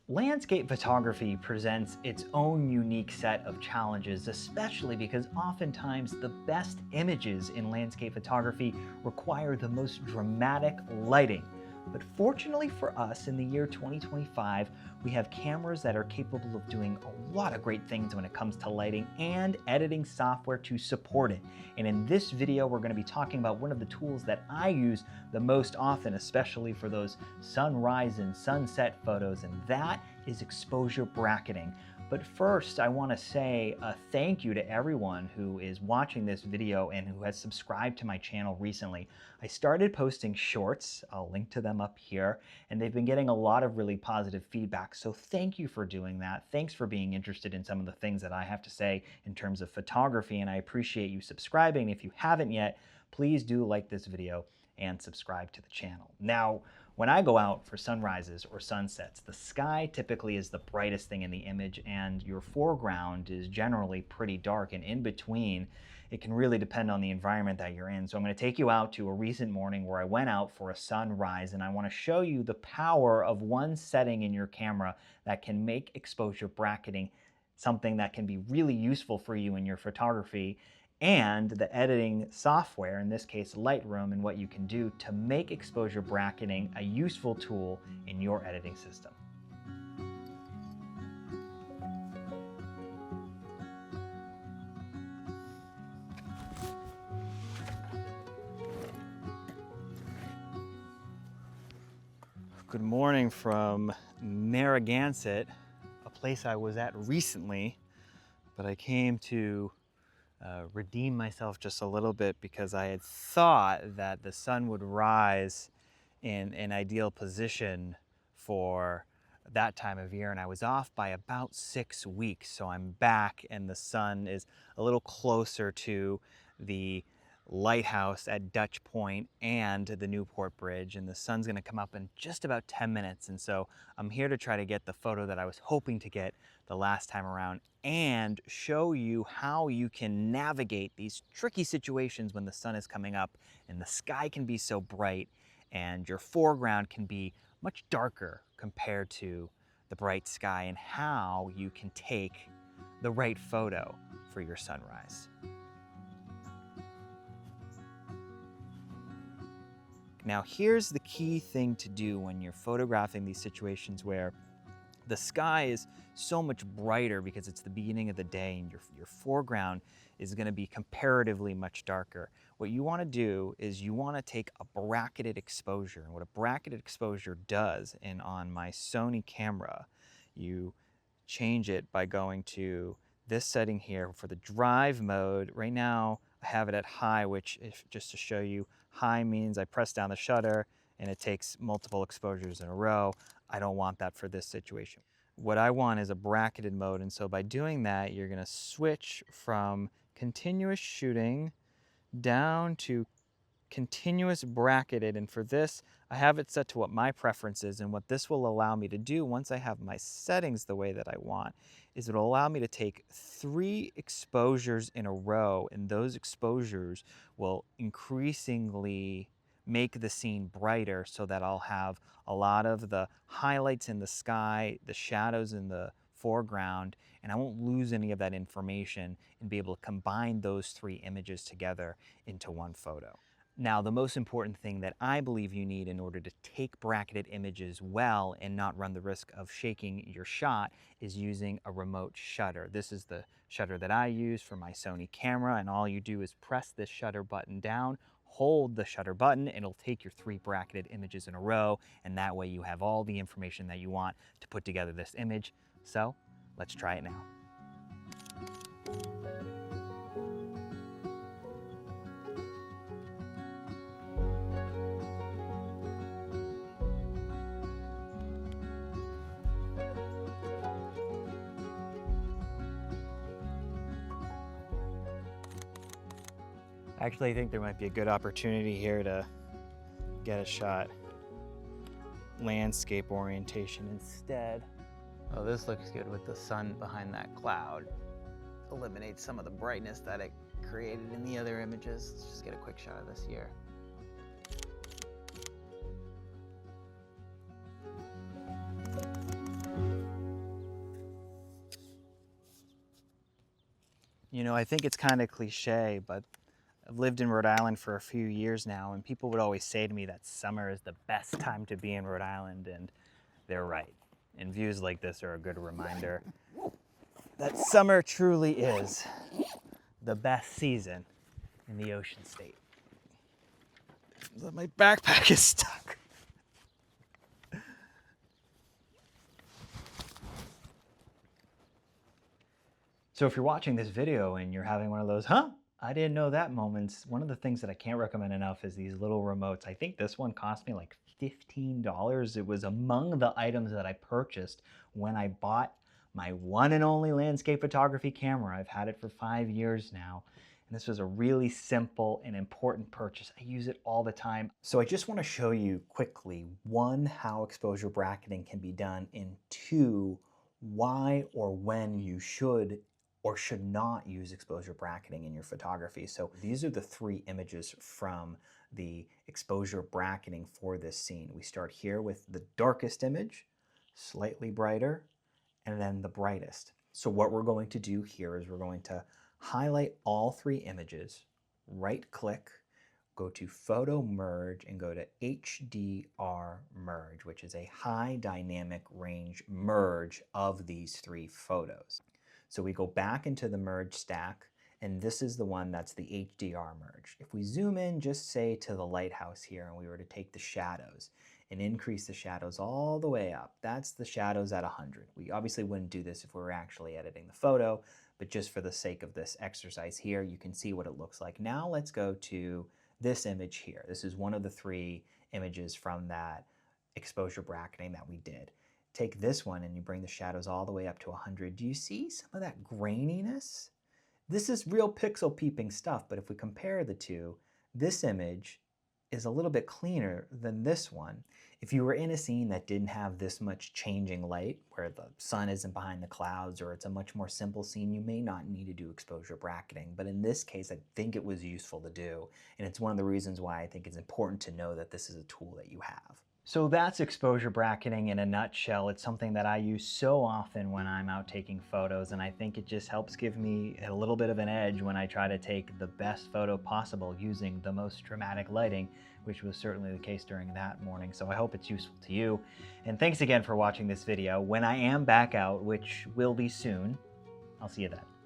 Landscape photography presents its own unique set of challenges, especially because oftentimes the best images in landscape photography require the most dramatic lighting. But fortunately for us, in the year 2025, we have cameras that are capable of doing a lot of great things when it comes to lighting and editing software to support it. And in this video, we're going to be talking about one of the tools that I use the most often, especially for those sunrise and sunset photos, and that is exposure bracketing. But first, I want to say a thank you to everyone who is watching this video and who has subscribed to my channel recently. I started posting shorts, I'll link to them up here, and they've been getting a lot of really positive feedback. So thank you for doing that. Thanks for being interested in some of the things that I have to say in terms of photography, and I appreciate you subscribing. If you haven't yet, please do like this video and subscribe to the channel. Now, when I go out for sunrises or sunsets, the sky typically is the brightest thing in the image, and your foreground is generally pretty dark, and in between, it can really depend on the environment that you're in. So I'm going to take you out to a recent morning where I went out for a sunrise, and I want to show you the power of one setting in your camera that can make exposure bracketing something that can be really useful for you in your photography, and the editing software, in this case Lightroom, and what you can do to make exposure bracketing a useful tool in your editing system. Good morning from Narragansett, a place I was at recently, but I came to redeem myself just a little bit because I had thought that the sun would rise in an ideal position for that time of year, and I was off by about 6 weeks. So I'm back and the sun is a little closer to the lighthouse at Dutch Point and the Newport Bridge, and the sun's gonna come up in just about 10 minutes. And so I'm here to try to get the photo that I was hoping to get the last time around and show you how you can navigate these tricky situations when the sun is coming up and the sky can be so bright and your foreground can be much darker compared to the bright sky, and how you can take the right photo for your sunrise. Now, here's the key thing to do when you're photographing these situations where the sky is so much brighter because it's the beginning of the day and your foreground is going to be comparatively much darker. What you want to do is you want to take a bracketed exposure. And what a bracketed exposure does, and on my Sony camera, you change it by going to this setting here for the drive mode. Right now, I have it at high, which, just to show you, high means I press down the shutter and it takes multiple exposures in a row. I don't want that for this situation. What I want is a bracketed mode, and so by doing that, you're gonna switch from continuous shooting down to continuous bracketed. And for this, I have it set to what my preference is, and what this will allow me to do once I have my settings the way that I want is it'll allow me to take 3 exposures in a row, and those exposures will increasingly make the scene brighter so that I'll have a lot of the highlights in the sky, the shadows in the foreground, and I won't lose any of that information and be able to combine those 3 images together into one photo. Now, the most important thing that I believe you need in order to take bracketed images well and not run the risk of shaking your shot is using a remote shutter. This is the shutter that I use for my Sony camera, and all you do is press this shutter button down, hold the shutter button, and it'll take your 3 bracketed images in a row, and that way you have all the information that you want to put together this image. So let's try it now. Actually, I think there might be a good opportunity here to get a shot landscape orientation instead. Oh, this looks good with the sun behind that cloud. Eliminates some of the brightness that it created in the other images. Let's just get a quick shot of this here. You know, I think it's kind of cliche, but I've lived in Rhode Island for a few years now, and people would always say to me that summer is the best time to be in Rhode Island, and they're right. And views like this are a good reminder that summer truly is the best season in the Ocean State. My backpack is stuck. So if you're watching this video and you're having one of those, huh, I didn't know that moments, one of the things that I can't recommend enough is these little remotes. I think this one cost me like $15. It was among the items that I purchased when I bought my one and only landscape photography camera. I've had it for 5 years now. And this was a really simple and important purchase. I use it all the time. So I just want to show you quickly, one, how exposure bracketing can be done, and two, why or when you should or should not use exposure bracketing in your photography. So these are the 3 images from the exposure bracketing for this scene. We start here with the darkest image, slightly brighter, and then the brightest. So what we're going to do here is we're going to highlight all 3 images, right click, go to Photo Merge, and go to HDR Merge, which is a high dynamic range merge of these 3 photos. So we go back into the merge stack, and this is the one that's the HDR merge. If we zoom in, just say to the lighthouse here, and we were to take the shadows and increase the shadows all the way up, that's the shadows at 100. We obviously wouldn't do this if we were actually editing the photo, but just for the sake of this exercise here, you can see what it looks like. Now let's go to this image here. This is one of the 3 images from that exposure bracketing that we did. Take this one and you bring the shadows all the way up to 100. Do you see some of that graininess? This is real pixel peeping stuff, but if we compare the two, this image is a little bit cleaner than this one. If you were in a scene that didn't have this much changing light, where the sun isn't behind the clouds, or it's a much more simple scene, you may not need to do exposure bracketing. But in this case, I think it was useful to do. And it's one of the reasons why I think it's important to know that this is a tool that you have. So that's exposure bracketing in a nutshell. It's something that I use so often when I'm out taking photos, and I think it just helps give me a little bit of an edge when I try to take the best photo possible using the most dramatic lighting, which was certainly the case during that morning. So I hope it's useful to you. And thanks again for watching this video. When I am back out, which will be soon, I'll see you then.